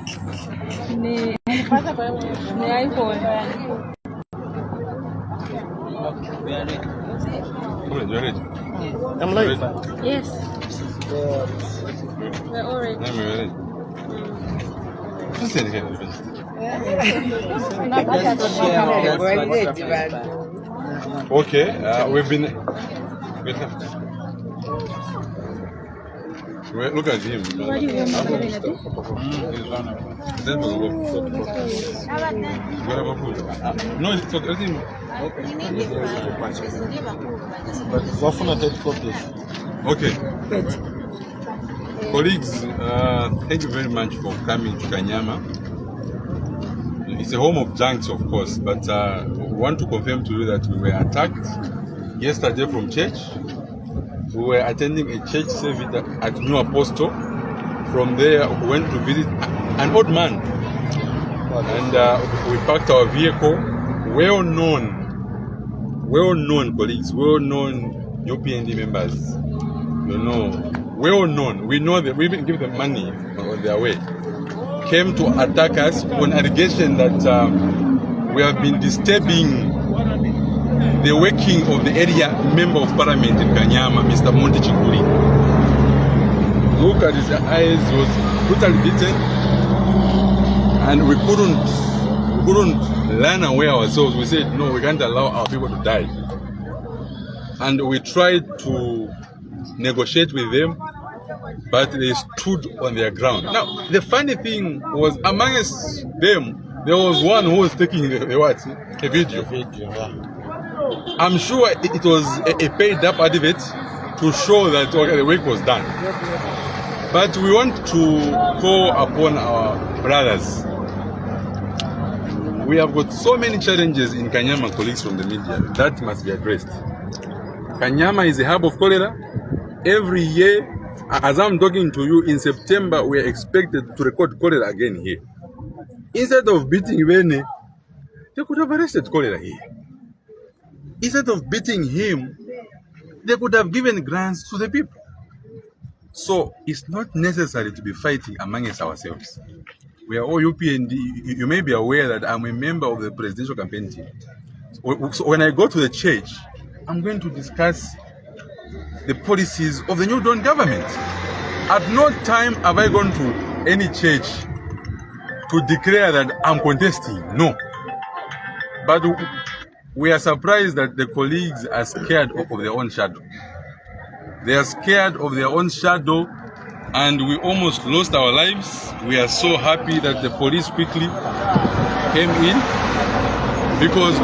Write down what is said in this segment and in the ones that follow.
Ni iPhone. I'm live. Yes. We're all ready. Okay, we've been. Look at him. What do you want No, it's okay. Okay. Colleagues, thank you very much for coming to Kanyama. It's a home of junks, of course, but we want to confirm to you that we were attacked yesterday from church. We were attending a church service at New Apostle. From there, we went to visit an old man. And we parked our vehicle. Well-known colleagues, well-known Upnd members. You know, well-known. We know that we even give them money on their way. Came to attack us on allegation that we have been disturbing the working of the area member of parliament in Kanyama, Mr. Monty Chikuri. Look at his eyes, he was brutally beaten, and we couldn't run away ourselves. We said, no, we can't allow our people to die. And we tried to negotiate with them, but they stood on their ground. Now, the funny thing was, amongst them, there was one who was taking a video. I'm sure it was a paid up advert to show that the work was done. But we want to call upon our brothers. We have got so many challenges in Kanyama, colleagues from the media, that must be addressed. Kanyama is a hub of cholera. Every year, as I'm talking to you, in September, we are expected to record cholera again here. Instead of beating Bene, they could have arrested cholera here. Instead of beating him, they could have given grants to the people. So it's not necessary to be fighting amongst ourselves. We are all Upnd. You may be aware that I'm a member of the presidential campaign team. So when I go to the church, I'm going to discuss the policies of the new Dawn government. At no time have I gone to any church to declare that I'm contesting. No. But we are surprised that the colleagues are scared of their own shadow. They are scared of their own shadow, and we almost lost our lives. We are so happy that the police quickly came in, because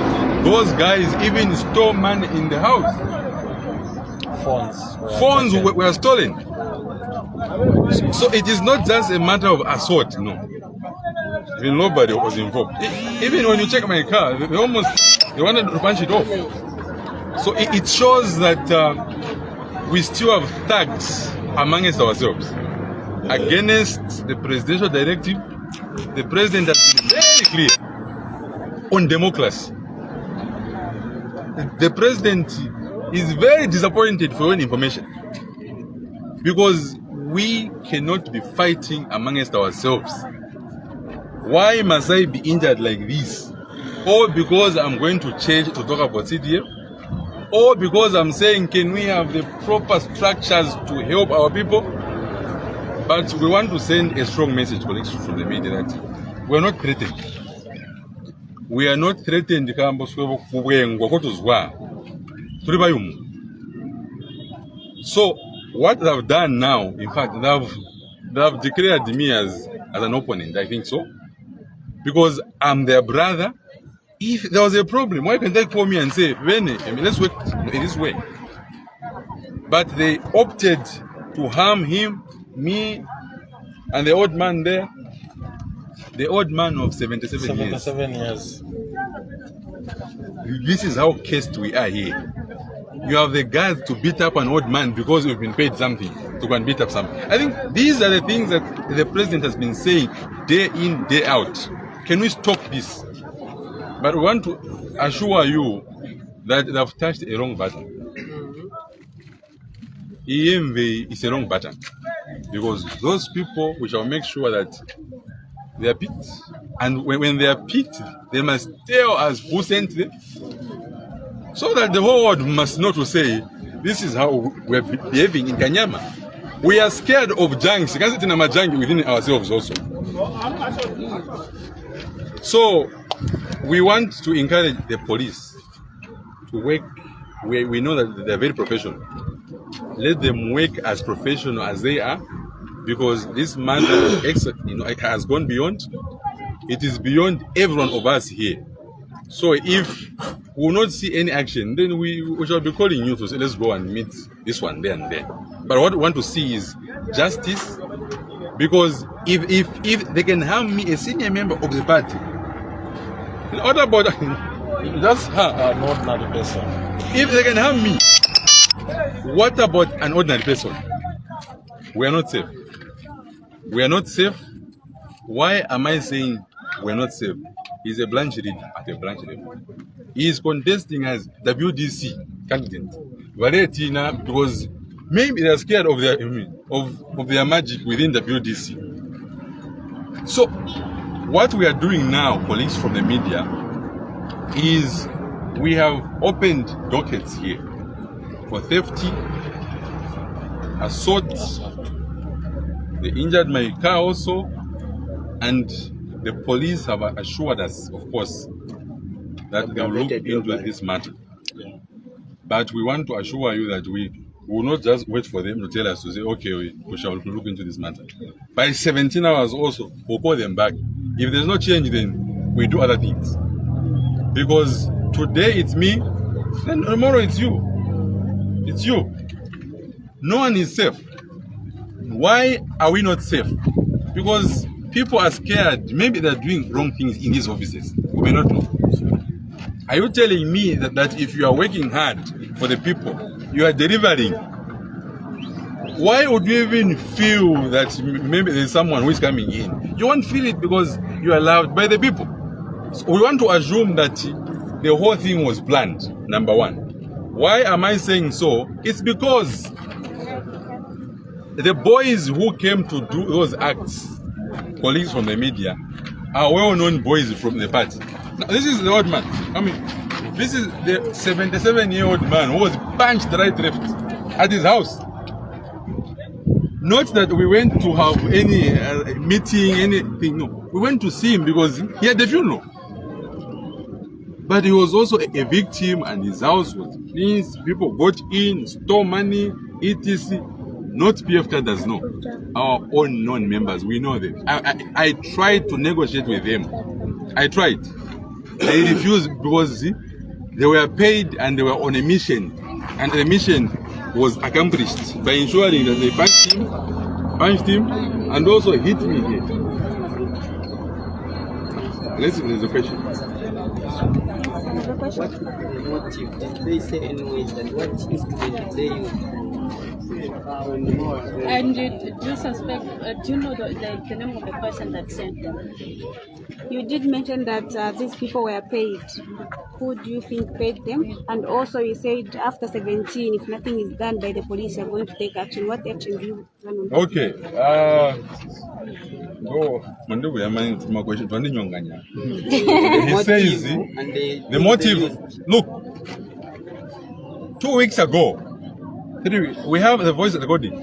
those guys even stole money in the house. Phones were stolen. So it is not just a matter of assault, no. Even nobody was involved. Even when you check my car, they wanted to punch it off. So it shows that we still have thugs amongst ourselves. Against the presidential directive, the president has been very clear on democracy. The president is very disappointed for your information, because we cannot be fighting amongst ourselves. Why must I be injured like this? Or because I'm going to church to talk about CDF? Or because I'm saying, can we have the proper structures to help our people? But we want to send a strong message, colleagues from the media, that we are not threatened. We are not threatened. So what they've done now, in fact, they've declared me as an opponent. I think so, because I'm their brother. If there was a problem, why can't they call me and say, Vene, let's work in this way? But they opted to harm him, me, and the old man there, the old man of 77 years. This is how cursed we are here. You have the guts to beat up an old man because you've been paid something to go and beat up something. I think these are the things that the president has been saying day in, day out. Can we stop this? But we want to assure you that they've touched a wrong button. EMV is a wrong button, because those people, we shall make sure that They are picked. And when they are picked, they must tell us who sent them. So that the whole world must know to say, this is how we are behaving in Kanyama. We are scared of junks. You can't sit in a junk within ourselves also. So we want to encourage the police to work. We know that they are very professional. Let them work as professional as they are, because this matter has gone beyond. It is beyond every one of us here. So if we will not see any action, then we shall be calling you to say, let's go and meet this one there and there. But what we want to see is justice, because if they can harm me, a senior member of the party, what about just her? An ordinary person. If they can harm me, what about an ordinary person? We are not safe. We are not safe. Why am I saying we are not safe? He's a branch leader at a branch level. He is contesting as WDC candidate. Because maybe they are scared of their magic within WDC. So what we are doing now, colleagues from the media, is we have opened dockets here for theft, assault. They injured my car also, and the police have assured us, of course, that they will look into this matter. But we want to assure you that we will not just wait for them to tell us to say, okay, we shall look into this matter. By 17 hours also, we'll call them back. If there's no change, then we do other things. Because today it's me, then tomorrow it's you. It's you. No one is safe. Why are we not safe? Because people are scared. Maybe they're doing wrong things in these offices. We may not know. Are you telling me that if you are working hard for the people, you are delivering? Why would you even feel that maybe there's someone who is coming in? You won't feel it because you are loved by the people. So we want to assume that the whole thing was planned, number one. Why am I saying so? It's because the boys who came to do those acts, colleagues from the media, are well-known boys from the party. Now, this is the old man. I mean, this is the 77-year-old man who was punched right left at his house. Not that we went to have any meeting, anything. No, we went to see him because he had the funeral. But he was also a victim, and his house was cleansed. People got in, stole money, etc. Not PF cadres, no. Our own non-members, we know them. I tried to negotiate with them. I tried. They refused because they were paid and they were on a mission. And the mission was accomplished by ensuring that they punched him, and also hit me here. Let's see, there's a question. What is the motive? They say anyways that what is to delay you? And do you suspect, do you know the name of the person that sent them? You did mention that these people were paid. Who do you think paid them? And also you said after 17, if nothing is done by the police, you're going to take action. What action do you plan on taking? Okay. He says the motive. Look, 2 weeks ago, we have the voice recording.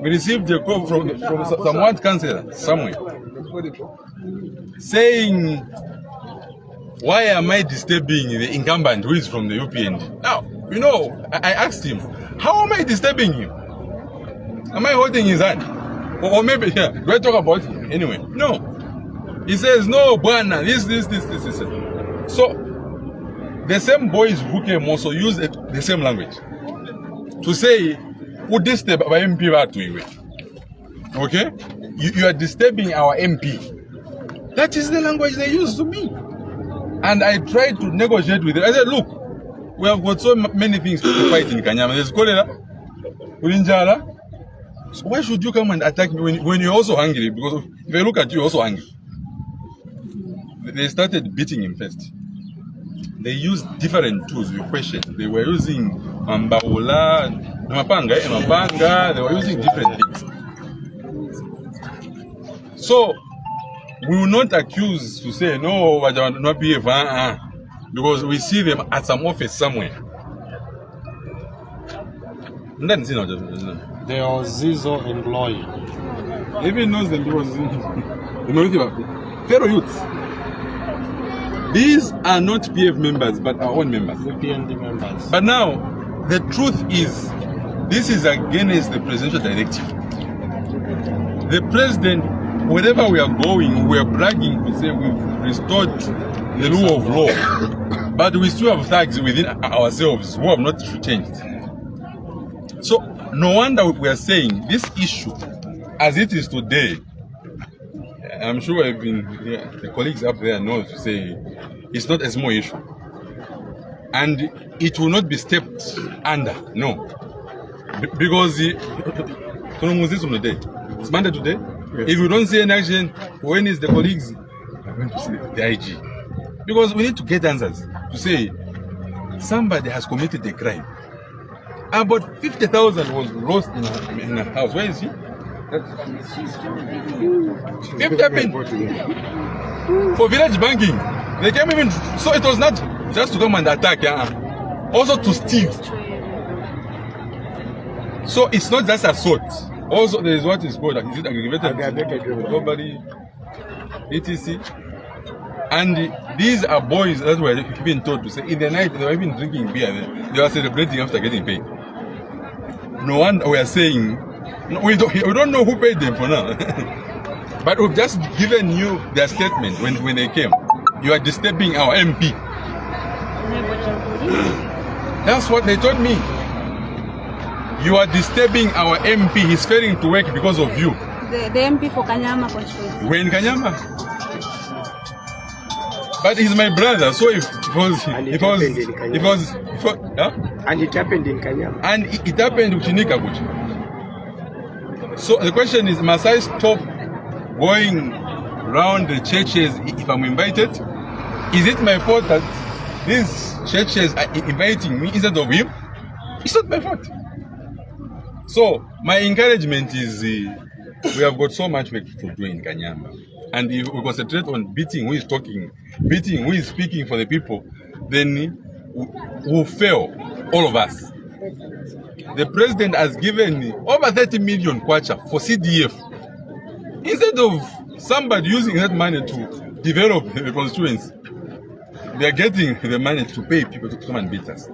We received a call from some ward councillor somewhere saying, why am I disturbing the incumbent who is from the Upnd? Now, you know, I asked him, how am I disturbing him? Am I holding his hand? Or maybe, yeah, do I talk about him? Anyway, no. He says, no, Bwana, this. So, the same boys who came also used the same language to say, who disturb our MP? Okay? You are disturbing our MP. That is the language they use to me. And I tried to negotiate with them. I said, look, we have got so many things to fight in Kanyama. There's cholera, Ulinjala. So why should you come and attack me when you're also hungry? Because if I look at you, you're also hungry. They started beating him first. They used different tools with questions. They were using Mbaula, Mapanga, they were using different things. So, we will not accuse to say no, but not behave, because we see them at some office somewhere. There was Zizo and Loy. Even knows them because fellow youths. These are not PF members, but our own members. The PND members. But now, the truth is, this is against the presidential directive. The president, wherever we are going, we are bragging to say we've restored the rule of law. But we still have thugs within ourselves who have not changed. So, no wonder we are saying this issue, as it is today, I'm sure the colleagues up there know to say it's not a small issue. And it will not be stepped under, no. Because it's Monday today. Yes. If you don't see an action, when is the colleagues going to see the IG? Because we need to get answers to say somebody has committed a crime. About 50,000 was lost in a house. Where is he? 50 happened for village banking. They came even, so it was not just to come and attack, also to steal. So it's not just assault. Also, there is what is called, is it aggravated robbery, etc. And these are boys that were being told to say in the night they were even drinking beer. They were celebrating after getting paid. No wonder we are saying we don't know who paid them for now. But we've just given you their statement when they came. You are disturbing our MP. That's what they told me. You are disturbing our MP. He's failing to work because of you. The MP for Kanyama constituency. We're in Kanyama. But he's my brother, so if it was, and it happened in Kanyama. And it happened with Chinika. So the question is, must I stop going around the churches if I'm invited? Is it my fault that these churches are inviting me instead of him? It's not my fault. So my encouragement is, we have got so much work to do in Kanyama. And if we concentrate on beating who is talking, beating who is speaking for the people, then we'll fail, all of us. The president has given over 30 million kwacha for CDF. Instead of somebody using that money to develop the constituency, they are getting the money to pay people to come and beat us.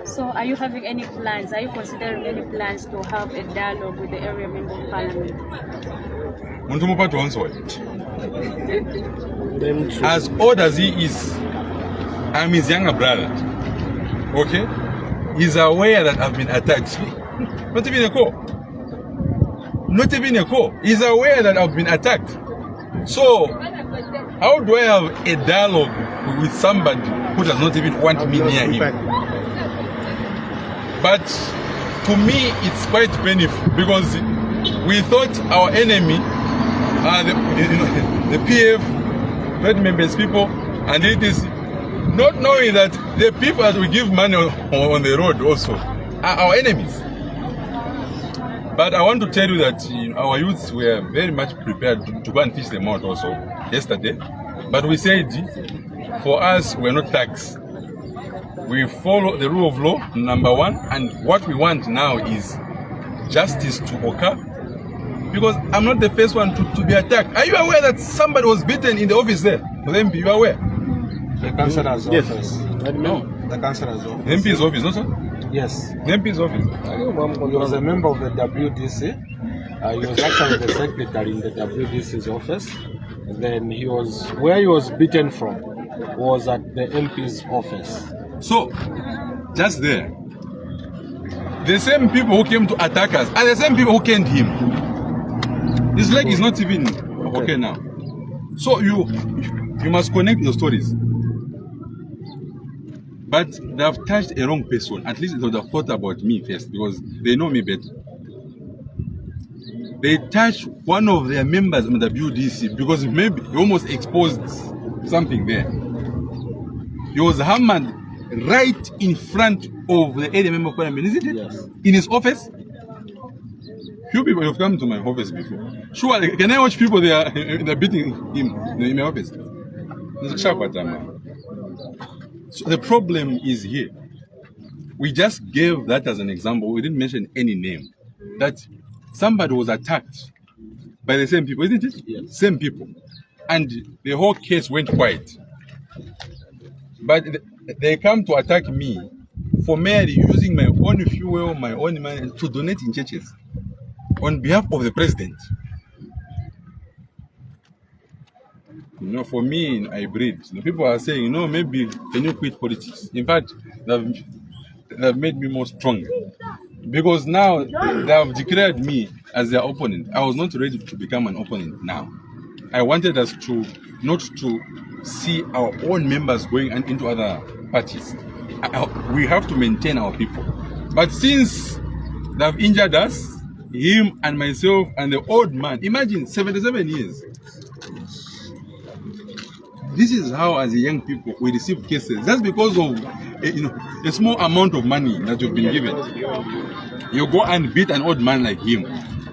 So are you having any plans? Are you considering any plans to have a dialogue with the area member of parliament? As old as he is, I'm his younger brother. Okay? He's aware that I've been attacked. Not even a call. Not even a call. He's aware that I've been attacked. So, how do I have a dialogue with somebody who does not even want me near him? But to me, it's quite painful because we thought our enemy, the PF, Red Members people, and it is not knowing that the people that we give money on the road also are our enemies. But I want to tell you that our youths were very much prepared to go and fish them out also yesterday. But we said, for us, we're not thugs. We follow the rule of law, number one, and what we want now is justice to occur. Because I'm not the first one to be attacked. Are you aware that somebody was beaten in the office there? The MP, you are aware? The councillor's office. No. The councillor's office. The MP's office, not so? Yes. The MP's office. He was a member of the WDC. He was actually the secretary in the WDC's office. And then where he was beaten from was at the MP's office. So, just there, the same people who came to attack us are the same people who killed him. His leg is not even okay now. So you must connect your stories. But they have touched a wrong person. At least they would have thought about me first because they know me better. They touched one of their members in the WDC because maybe he almost exposed something there. He was hammered right in front of the area member of parliament, isn't it? Yes. In his office. Few people have come to my office before. Sure, can I watch people they're beating him in my office? So the problem is here. We just gave that as an example. We didn't mention any name. That somebody was attacked by the same people, isn't it? Yes. Same people. And the whole case went quiet. But they come to attack me for merely using my own fuel, my own money to donate in churches on behalf of the president. For me, I breed. The people are saying, maybe can you quit politics? In fact, they've made me more stronger. Because now they have declared me as their opponent. I was not ready to become an opponent now. I wanted us not to see our own members going into other parties. We have to maintain our people. But since they've injured us, him and myself and the old man, imagine 77 years. This is how, as young people, we receive cases. That's because of a small amount of money that you've been given. You go and beat an old man like him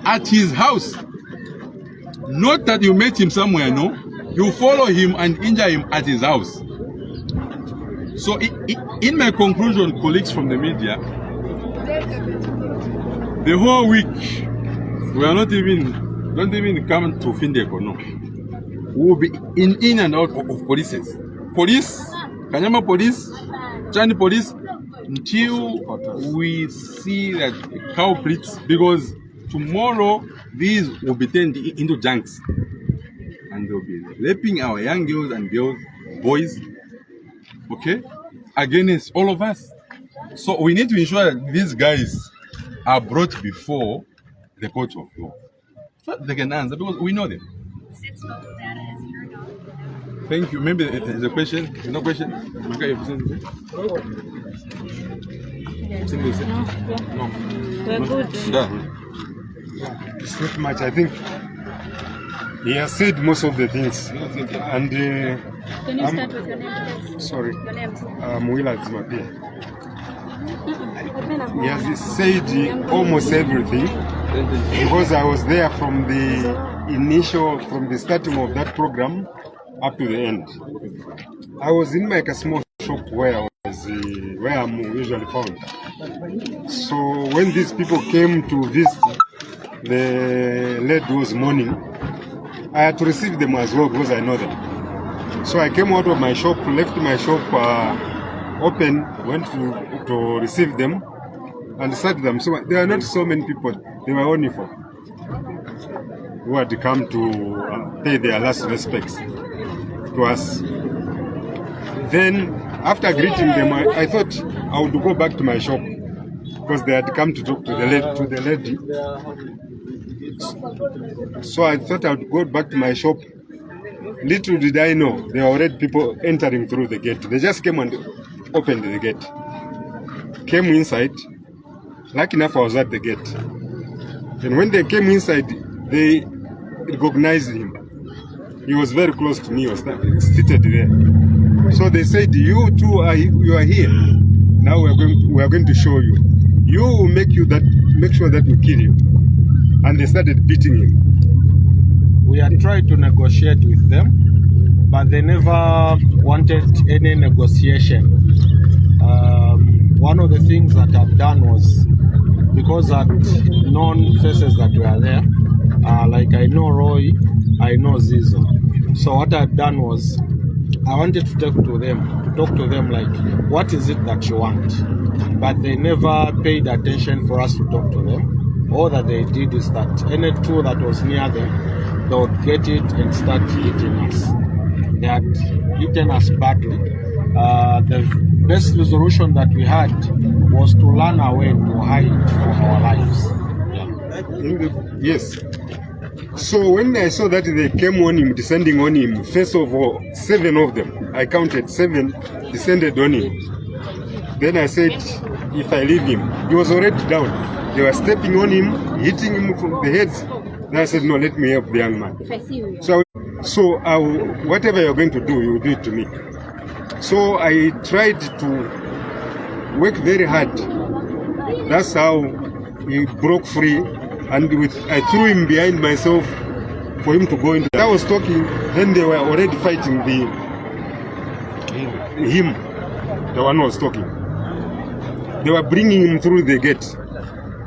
at his house. Not that you met him somewhere, no. You follow him and injure him at his house. So, in my conclusion, colleagues from the media, the whole week we are don't even come to Findeko, no. We will be in and out of police, Kanyama police, Chani police, until we see that culprits, because tomorrow these will be turned into junks and they'll be raping our young girls and boys, okay, against all of us. So we need to ensure that these guys are brought before the court of law. So they can answer because we know them. Thank you. Maybe there's a question. There's no question. Okay, No, no. we're good. It's not much. I think he has said most of the things. And Can you start with your name, please? sorry, Your name. Muila Zimapia. He has said almost everything because I was there from the starting of that program up to the end. I was in like a small shop where I'm usually found. So when these people came to visit, the lady was mourning. I had to receive them as well because I know them. So I came out of my shop, left my shop open, went to receive them and started them. So there are not so many people, they were only 4 who had come to pay their last respects to us. Then after greeting them, I thought I would go back to my shop because they had come to talk to the lady. So I thought I would go back to my shop. Little did I know, there were already people entering through the gate. They just came and opened the gate. Came inside. Lucky enough, I was at the gate. And when they came inside, they recognized him. He was very close to me. He was seated there. So they said, "You two you are here. Now we are going to show you. You will make sure that we kill you." And they started beating him. We had tried to negotiate with them, but they never wanted any negotiation. One of the things that I've done was, because I'd known faces that were there, like I know Roy, I know Zizo. So what I've done was, I wanted to talk to them like, what is it that you want? But they never paid attention for us to talk to them. All that they did is that any tool that was near them, they would get it and start eating us. They had eaten us badly. The best resolution that we had was to run away and to hide for our lives. Yes. So when I saw that they came on him, descending on him, first of all, 7 of them, I counted 7, descended on him. Then I said, if I leave him, he was already down. They were stepping on him, hitting him from the heads. Then I said, no, let me help the young man. So whatever you're going to do, you do it to me. So I tried to work very hard. That's how he broke free and I threw him behind myself for him to go into. I was talking, then they were already fighting him, the one who was talking. They were bringing him through the gate,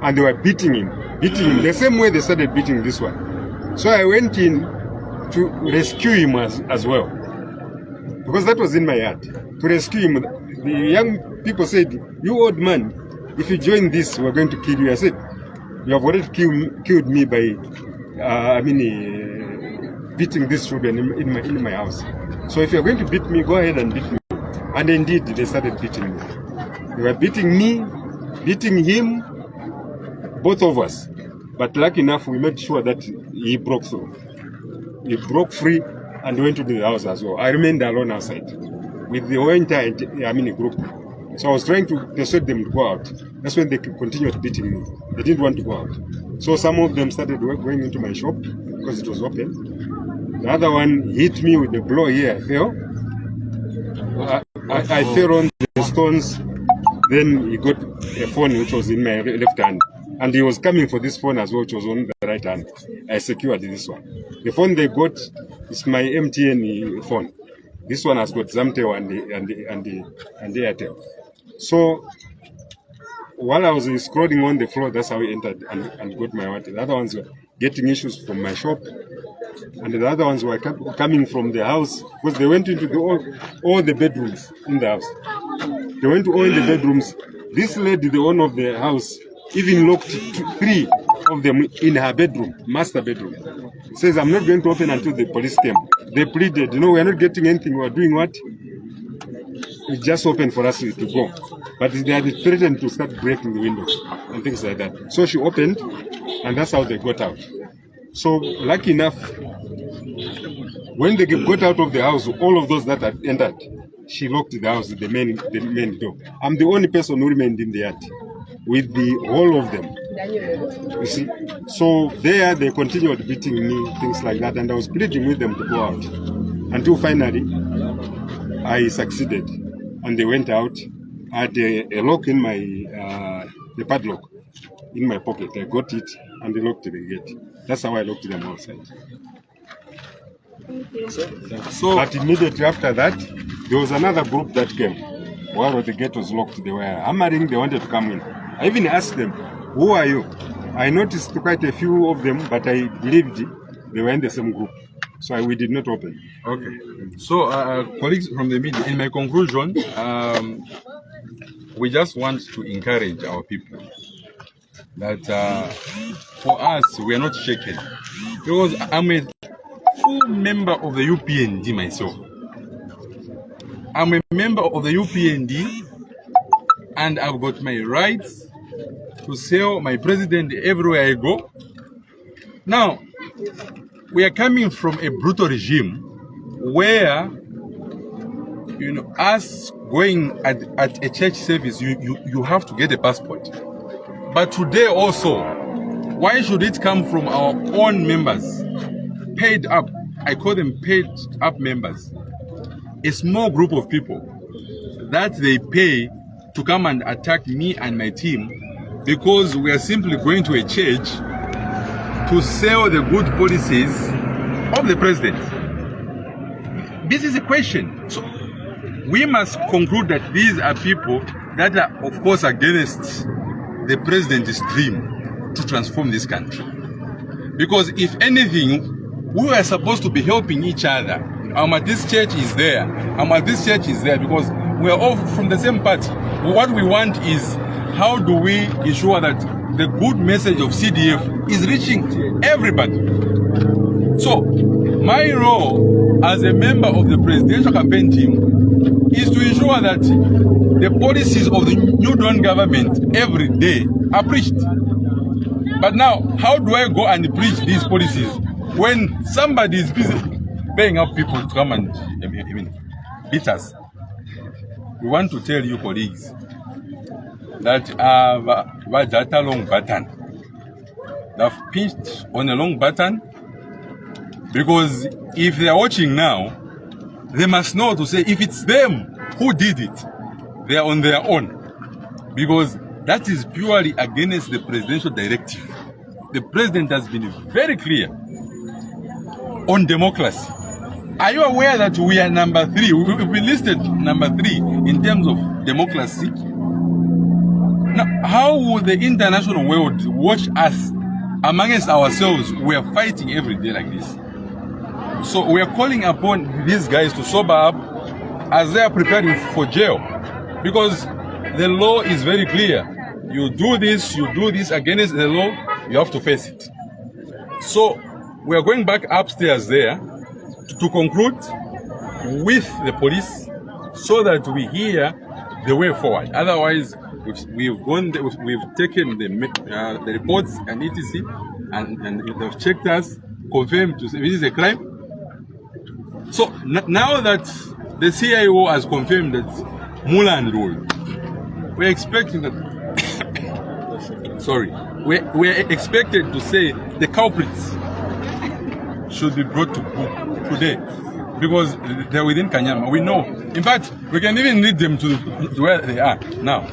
and they were beating him the same way they started beating this one. So I went in to rescue him as well, because that was in my heart, to rescue him. The young people said, "You old man, if you join this, we're going to kill you." I said, "You have already killed me by, beating these children in my house. So if you're going to beat me, go ahead and beat me." And indeed, they started beating me. They were beating me, beating him, both of us. But lucky enough, we made sure that he broke through. He broke free and went to the house as well. I remained alone outside with the whole entire group. So I was trying to persuade them to go out. That's when they continued beating me. They didn't want to go out. So some of them started going into my shop because it was open. The other one hit me with a blow here. I fell. I fell on the stones. Then he got a phone which was in my left hand. And he was coming for this phone as well, which was on the right hand. I secured this one. The phone they got is my MTN phone. This one has got Zamtel and Airtel. So while I was scrolling on the floor, that's how he entered and got my wallet. The other ones were getting issues from my shop, and the other ones were coming from the house, because they went into all the bedrooms in the house. They went to all the bedrooms. This lady, the owner of the house, even locked 3 of them in her bedroom, master bedroom. Says, "I'm not going to open until the police came." They pleaded, "We're not getting anything. We're doing what? It's just open for us to go." But they had threatened to start breaking the windows and things like that. So she opened, and that's how they got out. So lucky enough, when they got out of the house, all of those that had entered, she locked the house, the main door. I'm the only person who remained in the yard with the whole of them. You see, so there they continued beating me, things like that, and I was pleading with them to go out until finally I succeeded, and they went out. I had a lock in my the padlock in my pocket. I got it and they locked the gate. That's how I locked them outside. So, but immediately after that, there was another group that came. While the gate was locked, they were hammering. They wanted to come in. I even asked them, "Who are you?" I noticed quite a few of them, but I believed they were in the same group. So we did not open. Okay. So, colleagues from the media, in my conclusion, we just want to encourage our people that for us, we are not shaken. Because I'm a full member of the Upnd myself. I'm a member of the Upnd, and I've got my rights to sell my president everywhere I go. Now, we are coming from a brutal regime where, us going at a church service, you have to get a passport. But today also, why should it come from our own members, paid up? I call them paid up members. A small group of people that they pay to come and attack me and my team because we are simply going to a church to sell the good policies of the president. This is a question. So we must conclude that these are people that are, of course, against the president's dream to transform this country. Because if anything, we are supposed to be helping each other. This church is there. This church is there because we are all from the same party. What we want is, how do we ensure that the good message of CDF is reaching everybody? So, my role as a member of the presidential campaign team is to ensure that the policies of the New Dawn government every day are preached. But now, how do I go and preach these policies when somebody is busy paying up people to come and beat us? We want to tell you, colleagues, that that's a long button. They've pinched on a long button, because if they are watching now, they must know to say if it's them who did it, they are on their own, because that is purely against the presidential directive. the president has been very clear on democracy. Are you aware that we are number 3? We've been listed number 3 in terms of democracy. Now, how will the international world watch us amongst ourselves? We are fighting every day like this. So we are calling upon these guys to sober up as they are preparing for jail, because the law is very clear. You do this against the law, you have to face it. So we are going back upstairs there to conclude with the police so that we hear the way forward. Otherwise, we've taken the reports and etc. and they've checked us, confirmed to say this is a crime. So now that the CIO has confirmed that Mulan rule, we're expecting that. Sorry, we're expected to say the culprits should be brought to book today, because they're within Kanyama. We know. In fact, we can even lead them to where they are now.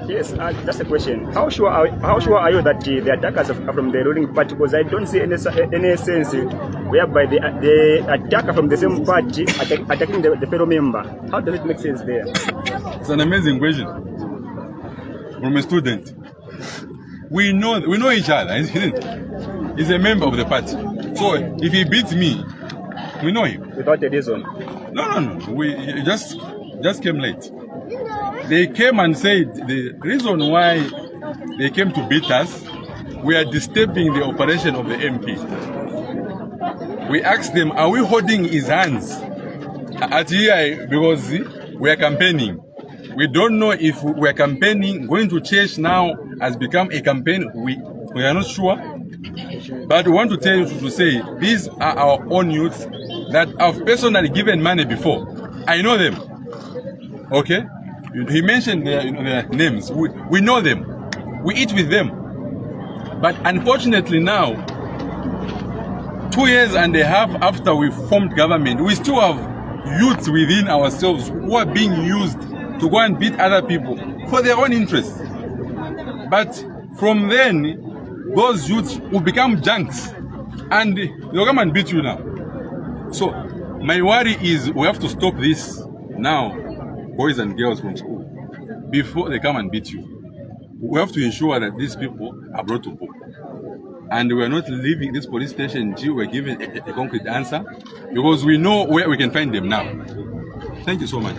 Yes, just a question. How sure are you that the attackers are from the ruling party? Because I don't see any sense whereby the attacker from the same party attacking the fellow member. How does it make sense there? It's an amazing question from a student. We know each other, isn't it? He's a member of the party. So if he beats me, we know him. Without a reason? No. We just came late. They came and said the reason why they came to beat us, we are disturbing the operation of the MP. We asked them, are we holding his hands at EI because we are campaigning? We don't know if we are campaigning. Going to church now has become a campaign. We are not sure. But we want to tell you to say these are our own youths that have personally given money before. I know them. Okay? He mentioned their names. We know them. We eat with them. But unfortunately now, 2 years and a half after we formed government, we still have youths within ourselves who are being used to go and beat other people for their own interests. But from then, those youths will become junks and they'll come and beat you now. So my worry is we have to stop this now, boys and girls from school, before they come and beat you. We have to ensure that these people are brought to book. And we are not leaving this police station until we're given a concrete answer, because we know where we can find them now. Thank you so much.